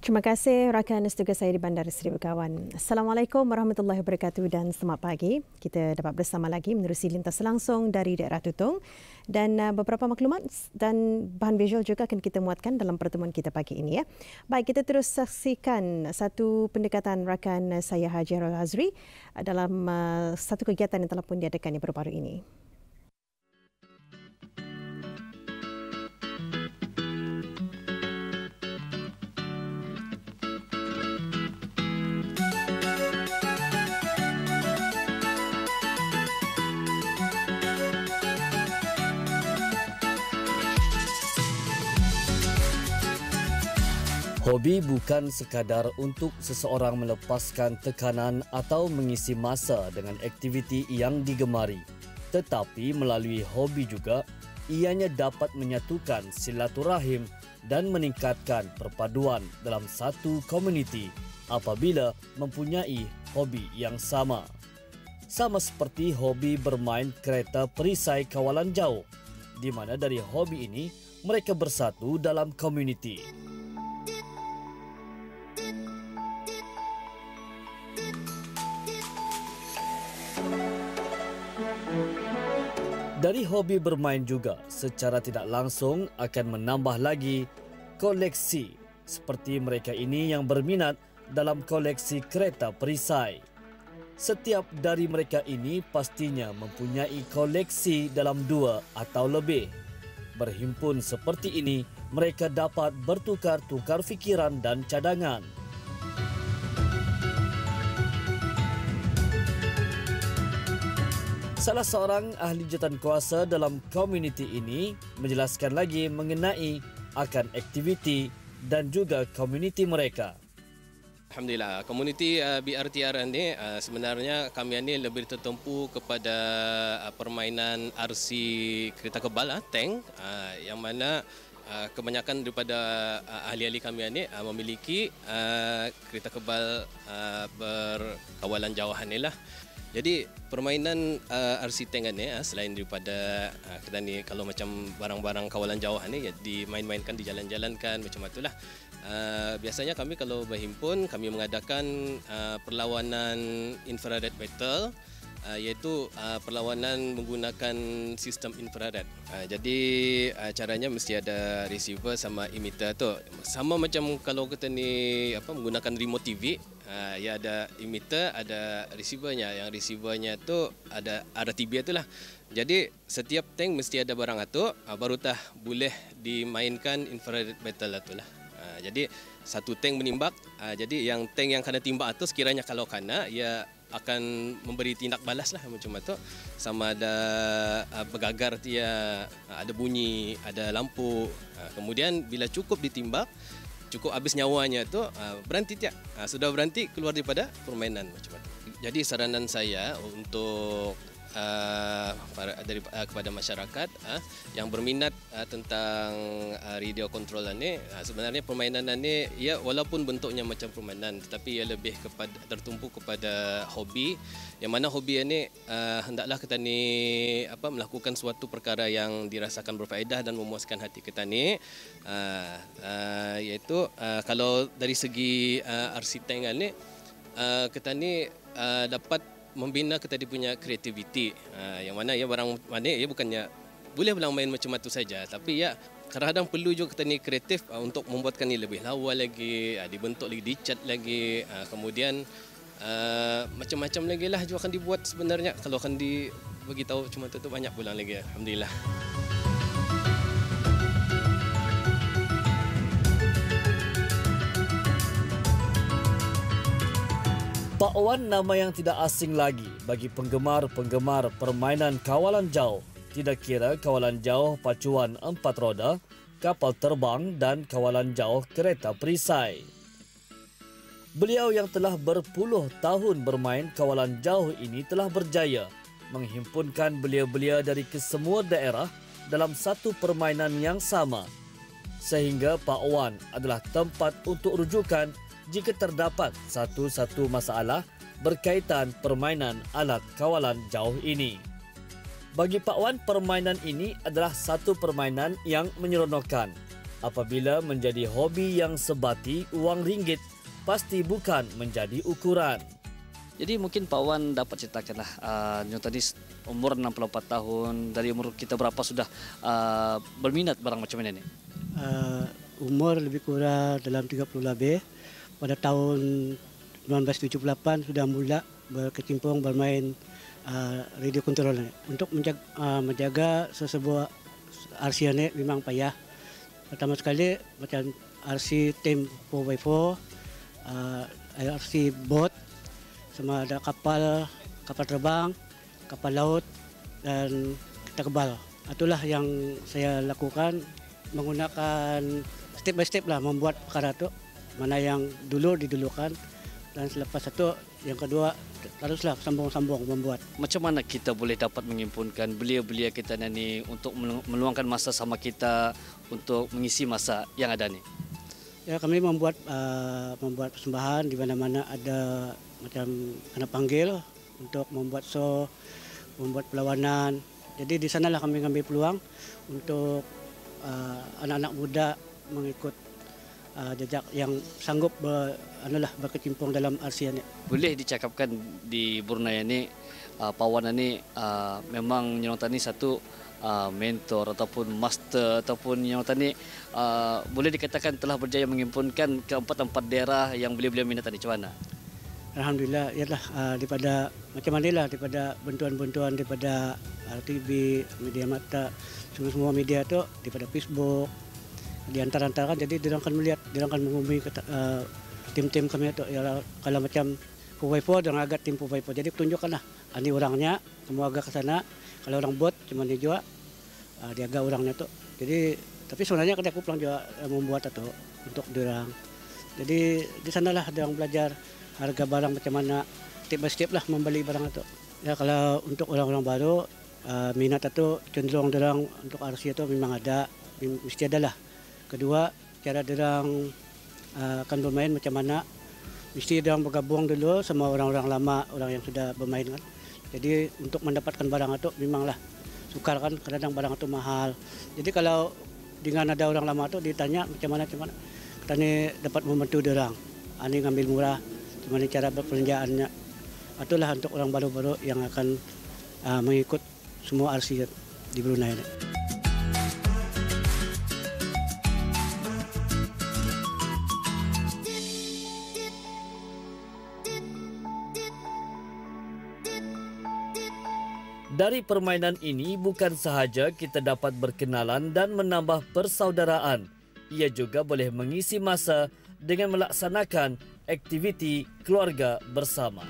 Terima kasih rakan studio saya di Bandar Seri Begawan. Assalamualaikum warahmatullahi wabarakatuh dan selamat pagi. Kita dapat bersama lagi menerusi lintas langsung dari daerah Tutong dan beberapa maklumat dan bahan visual juga akan kita muatkan dalam pertemuan kita pagi ini ya. Baik, kita terus saksikan satu pendekatan rakan saya Haji Harul Hazri dalam satu kegiatan yang telah pun diadakan baru-baru ini. Hobi bukan sekadar untuk seseorang melepaskan tekanan atau mengisi masa dengan aktiviti yang digemari. Tetapi melalui hobi juga, ianya dapat menyatukan silaturahim dan meningkatkan perpaduan dalam satu komuniti apabila mempunyai hobi yang sama. Sama seperti hobi bermain kereta perisai kawalan jauh, di mana dari hobi ini mereka bersatu dalam komuniti. Dari hobi bermain juga secara tidak langsung akan menambah lagi koleksi seperti mereka ini yang berminat dalam koleksi kereta perisai. Setiap dari mereka ini pastinya mempunyai koleksi dalam 2 atau lebih. Berhimpun seperti ini, mereka dapat bertukar-tukar fikiran dan cadangan. Salah seorang ahli jawatankuasa dalam komuniti ini menjelaskan lagi mengenai akan aktiviti dan juga komuniti mereka. Alhamdulillah, komuniti BRTR ini sebenarnya kami ini lebih tertumpu kepada permainan RC kereta kebal, tank, yang mana kebanyakan daripada ahli-ahli kami ini memiliki kereta kebal berkawalan jauhan inilah. Jadi permainan RC tank ni selain daripada kita ni kalau macam barang-barang kawalan jauh ni dimain-mainkan, dijalan-jalankan macam itulah. Biasanya kami kalau berhimpun kami mengadakan perlawanan infrared battle, iaitu perlawanan menggunakan sistem infrared. Jadi caranya mesti ada receiver sama emitter tu. Sama macam kalau kita ni menggunakan remote TV, ya ada emitter, ada receivernya. Yang receivernya tu ada RTB itulah. Jadi setiap tank mesti ada barang itu, barutah boleh dimainkan infrared battle itulah. Jadi satu tank menimbak, jadi yang tank yang kena timbak itu sekiranya kalau kena, ia akan memberi tindak balas lah macam itu. Sama ada bergagar dia, ada bunyi, ada lampu. Kemudian bila cukup ditimbak, cukup habis nyawanya tu berhenti tiap. Sudah berhenti keluar daripada permainan macam itu. Jadi saranan saya untuk kepada masyarakat yang berminat tentang radio control ini, sebenarnya permainan ini ya walaupun bentuknya macam permainan tetapi ia lebih kepada tertumpu kepada hobi, yang mana hobi ini hendaklah kita ni melakukan suatu perkara yang dirasakan berfaedah dan memuaskan hati kita ni, iaitu kalau dari segi RC tank ni kita ni dapat membina kita punya kreativiti, yang mana ya barang mana ya bukannya boleh bilang main macam itu saja, tapi ya kadang-kadang perlu juga kita ni kreatif untuk membuatkan ni lebih lawa lagi, dibentuk lagi, dicat lagi, kemudian macam-macam lagi lah juga akan dibuat sebenarnya kalau akan dibagi tahu cuma itu banyak pulang lagi. Alhamdulillah. Pak Wan nama yang tidak asing lagi bagi penggemar-penggemar permainan kawalan jauh, tidak kira kawalan jauh pacuan 4 roda, kapal terbang dan kawalan jauh kereta perisai. Beliau yang telah berpuluh tahun bermain kawalan jauh ini telah berjaya menghimpunkan belia-belia dari kesemua daerah dalam satu permainan yang sama. Sehingga Pak Wan adalah tempat untuk rujukan jika terdapat satu-satu masalah berkaitan permainan alat kawalan jauh ini. Bagi Pak Wan, permainan ini adalah satu permainan yang menyeronokkan Apabila menjadi hobi yang sebati, wang ringgit pasti bukan menjadi ukuran. Jadi mungkin Pak Wan dapat ceritakanlah, tadi umur 64 tahun, dari umur kita berapa sudah berminat barang macam ini? Umur lebih kurang dalam 30 lebih. Pada tahun 1978 sudah mula berkecimpung bermain radio kontrol ini. Untuk menjaga sesebuah RC ini memang payah. Pertama sekali macam RC tim 4x4, RC boat, sama ada kapal terbang, kapal laut dan kereta kebal. Itulah yang saya lakukan, menggunakan step by step lah membuat perkara itu. Mana yang dulu didulukan dan selepas itu yang kedua teruslah sambung-sambung membuat. Macam mana kita boleh dapat menghimpunkan belia-belia kita ni untuk meluangkan masa sama kita untuk mengisi masa yang ada ni? Ya, kami membuat persembahan di mana-mana ada macam kena panggil untuk membuat show, membuat perlawanan. Jadi di sanalah kami ambil peluang untuk anak-anak muda mengikut jejak yang sanggup berkecimpung dalam RC ini. Boleh dicakapkan di Brunei ini, Pak Wan ini memang Nyonotan ini satu mentor ataupun master ataupun Nyonotan ini boleh dikatakan telah berjaya menghimpunkan keempat-empat daerah yang beliau-beliau minat tadi. Macam mana? Alhamdulillah, ialah daripada macam mana lah, daripada bantuan-bantuan daripada TV, media mata, semua media tu, daripada Facebook, di antara-antara kan, jadi dia akan melihat, dia akan menghubungi tim-tim kami itu. Ya, kalau macam 4x4 dia agak tim 4x4, jadi tunjukkanlah ini orangnya, kamu agak ke sana. Kalau orang bot cuma dia juga dia agak orangnya tu. Jadi tapi sebenarnya aku pulang juga membuat itu untuk diorang. Jadi di sanalah dia belajar harga barang macam mana, step by step lah membeli barang itu. Ya, kalau untuk orang-orang baru minat itu cenderung dorang untuk RC itu memang ada, mesti ada lah. Kedua, cara dorang akan bermain macam mana, mesti dorang bergabung dulu sama orang-orang lama, orang yang sudah bermain kan. Jadi untuk mendapatkan barang itu memanglah sukar kan, kadang barang itu mahal. Jadi kalau dengan ada orang lama itu ditanya macam mana, kita ni dapat membantu dorang, ini ngambil murah, macam mana cara berperniagaannya. Itulah untuk orang baru-baru yang akan mengikut semua RC di Brunei ini. Dari permainan ini bukan sahaja kita dapat berkenalan dan menambah persaudaraan, ia juga boleh mengisi masa dengan melaksanakan aktiviti keluarga bersama.